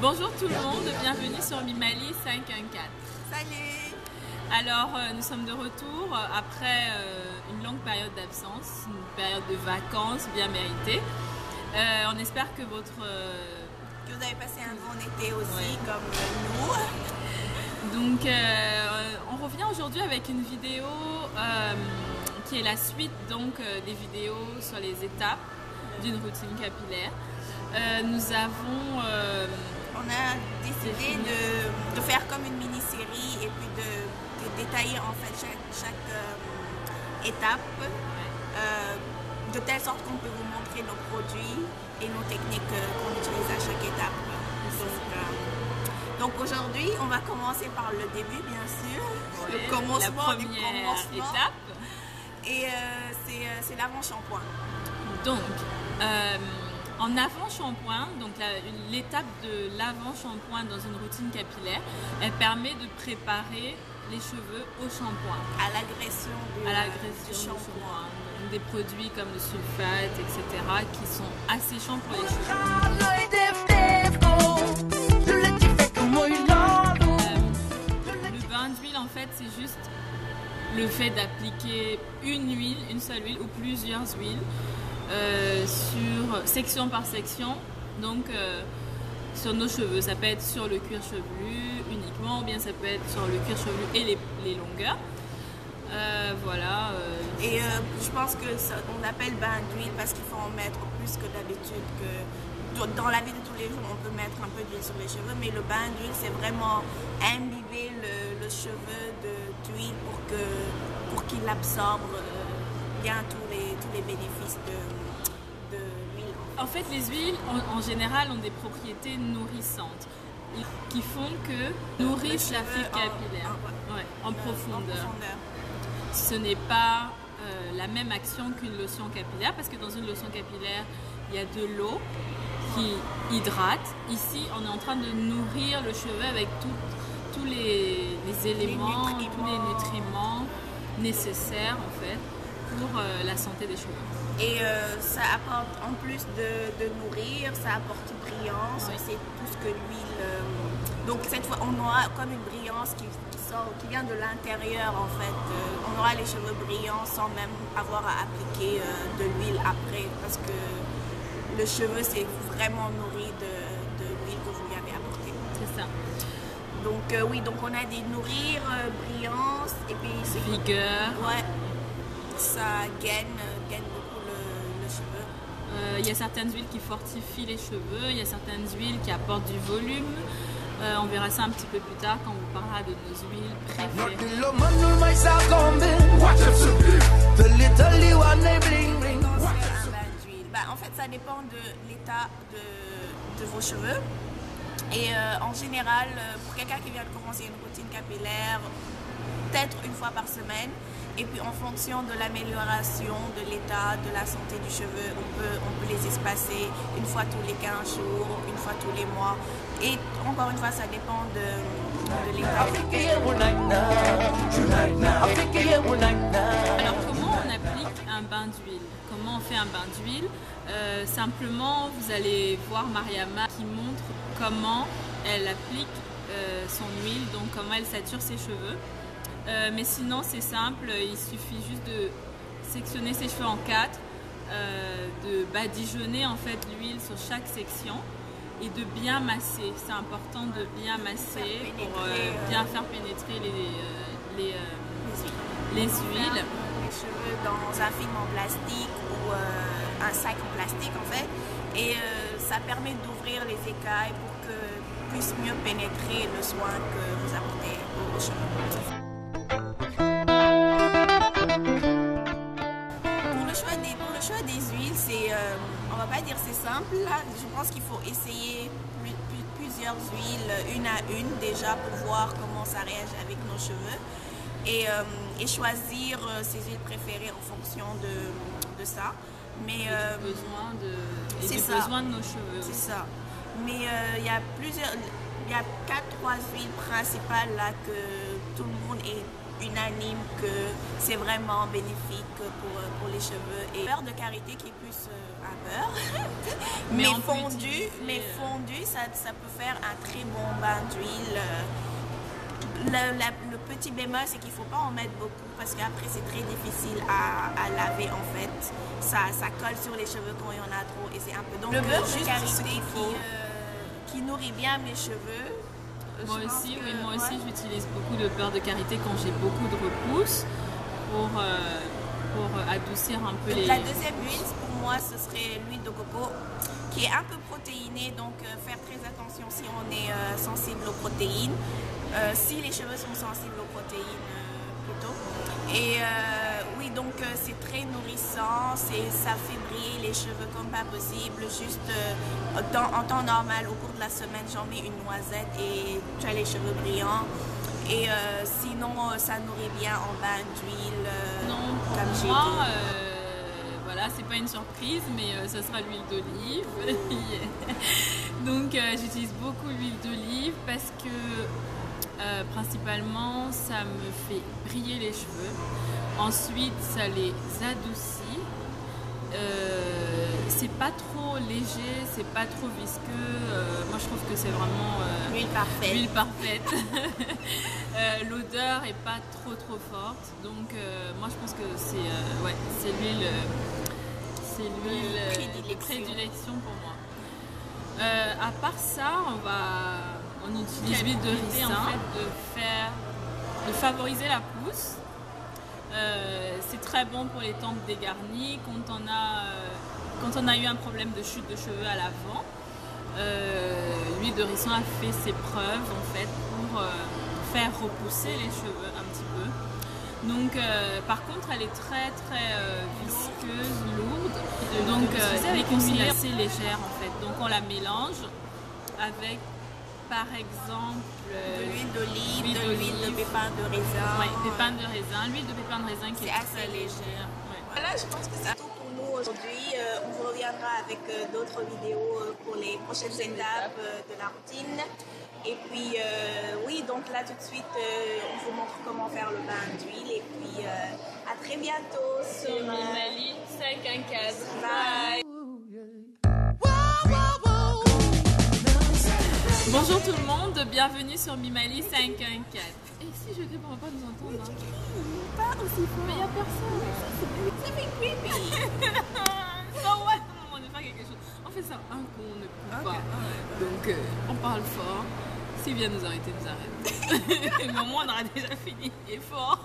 Bonjour tout le monde, bienvenue sur Mimali 514. Salut! Alors nous sommes de retour après une longue période d'absence, une période de vacances bien méritée. On espère que que vous avez passé un bon été aussi, comme nous. Donc on revient aujourd'hui avec une vidéo qui est la suite donc des vidéos sur les étapes d'une routine capillaire. On a décidé de faire comme une mini-série et puis de détailler en fait chaque étape de telle sorte qu'on peut vous montrer nos produits et nos techniques qu'on utilise à chaque étape. Donc aujourd'hui, on va commencer par le début, bien sûr, le commencement la première étape. Et c'est l'avant-shampoing. Donc, en avant-shampoing, donc l'étape de l'avant-shampoing dans une routine capillaire, elle permet de préparer les cheveux au shampoing. À l'agression du shampoing. Donc, des produits comme le sulfate, etc., qui sont asséchants pour les cheveux. Le bain d'huile, en fait, c'est juste le fait d'appliquer une seule huile ou plusieurs huiles section par section, donc sur nos cheveux. Ça peut être sur le cuir chevelu uniquement, ou bien ça peut être sur le cuir chevelu et les longueurs. Voilà. Et je pense que on appelle bain d'huile parce qu'il faut en mettre plus que d'habitude. Dans la vie de tous les jours, on peut mettre un peu d'huile sur les cheveux, mais le bain d'huile, c'est vraiment imbiber le cheveu d'huile pour qu'il absorbe bien tous les bénéfices de l'huile. En fait, les huiles, en général, ont des propriétés nourrissantes qui font que nourrissent la fibre capillaire en profondeur. Ce n'est pas la même action qu'une lotion capillaire, parce que dans une lotion capillaire, il y a de l'eau qui hydrate. Ici, on est en train de nourrir le cheveu avec tous les éléments, tous les nutriments nécessaires en fait pour la santé des cheveux. Et ça apporte, en plus de nourrir, ça apporte brillance. Oui. C'est tout ce que l'huile. Donc cette fois, on aura comme une brillance qui vient de l'intérieur en fait. On aura les cheveux brillants sans même avoir à appliquer de l'huile après, parce que le cheveu c'est vraiment nourri de l'huile que vous lui avez apportée. C'est ça. Donc oui, donc on a des nourrir, brillance et puis vigueur. Ouais. Ça gaine beaucoup le cheveu. Il y a certaines huiles qui fortifient les cheveux, il y a certaines huiles qui apportent du volume. On verra ça un petit peu plus tard quand on parlera de nos huiles préférées. En fait, ça dépend de l'état de vos cheveux. Et en général, pour quelqu'un qui vient de commencer une routine capillaire, peut-être une fois par semaine. Et puis en fonction de l'amélioration de l'état, de la santé du cheveu, on peut les espacer une fois tous les 15 jours, une fois tous les mois. Et encore une fois, ça dépend de l'état. Alors comment on applique un bain d'huile? Comment on fait un bain d'huile? Simplement, vous allez voir Mariama qui montre comment elle applique son huile, donc comment elle sature ses cheveux. Mais sinon c'est simple, il suffit juste de sectionner ses cheveux en 4, de badigeonner en fait l'huile sur chaque section et de bien masser. C'est important de bien masser pour bien faire pénétrer les huiles. Les cheveux dans un film en plastique ou un sac en plastique en fait, et ça permet d'ouvrir les écailles pour que puisse mieux pénétrer le soin que vous apportez aux cheveux. Pour le choix des huiles, on va pas dire c'est simple. Là, je pense qu'il faut essayer plusieurs huiles, une à une déjà, pour voir comment ça réagit avec nos cheveux. Et choisir ses huiles préférées en fonction de ça. Mais des besoins de nos cheveux. C'est ça. Mais il y a 3 huiles principales là que tout le monde unanime que c'est vraiment bénéfique pour les cheveux. Et beurre de karité qui est plus un beurre, mais fondu, ça peut faire un très bon bain d'huile. Le petit bémol, c'est qu'il ne faut pas en mettre beaucoup parce qu'après c'est très difficile à laver en fait. Ça colle sur les cheveux quand il y en a trop et c'est un peu... Donc le beurre de karité qui nourrit bien mes cheveux. Moi aussi, j'utilise beaucoup de beurre de karité quand j'ai beaucoup de repousse pour adoucir un peu les... La deuxième huile, pour moi, ce serait l'huile de coco qui est un peu protéinée, donc faire très attention si on est sensible aux protéines, si les cheveux sont sensibles aux protéines plutôt. Et oui, donc c'est très nourrissant, ça fait briller les cheveux comme pas possible. Juste en temps normal, au cours de la semaine, j'en mets une noisette et tu as les cheveux brillants. Et sinon, ça nourrit bien en bain d'huile. Non, pour moi, voilà, c'est pas une surprise, mais ça sera l'huile d'olive. Donc, j'utilise beaucoup l'huile d'olive parce que principalement, ça me fait briller les cheveux. Ensuite, ça les adoucit. C'est pas trop léger, c'est pas trop visqueux. Moi, je trouve que c'est vraiment l'huile parfaite. L'huile parfaite. L'odeur est pas trop forte. Donc, moi, je pense que c'est l'huile de prédilection pour moi. À part ça, on utilise l'huile de ricin en fait, de favoriser la pousse. C'est très bon pour les tempes dégarnies quand on a eu un problème de chute de cheveux à l'avant. L'huile de ricin a fait ses preuves en fait pour faire repousser les cheveux un petit peu. Donc par contre elle est très visqueuse, lourde, donc avec une huile assez légère en fait. Donc on la mélange avec par exemple de l'huile d'olive, de l'huile de pépins de raisin. Oui, pépins de raisin, l'huile de pépins de raisin qui est assez légère. Ouais. Voilà, je pense que c'est tout pour nous aujourd'hui. On vous reviendra avec d'autres vidéos pour les prochaines étapes de la routine. Et puis, oui, donc là tout de suite, on vous montre comment faire le bain d'huile. Et puis, à très bientôt sur Mimali 514. Bye. Bonjour tout le monde, bienvenue sur Mimali 514. Et si je crie pour ne pas nous entendre Pas aussi fort. Mais il n'y a personne. Ça fait creepy. Non, ouais, on va faire quelque chose. On fait ça un coup, on ne peut pas. Donc on parle fort. S'il vient nous arrêter, nous arrête. Mais au moins on aura déjà fini. Et fort.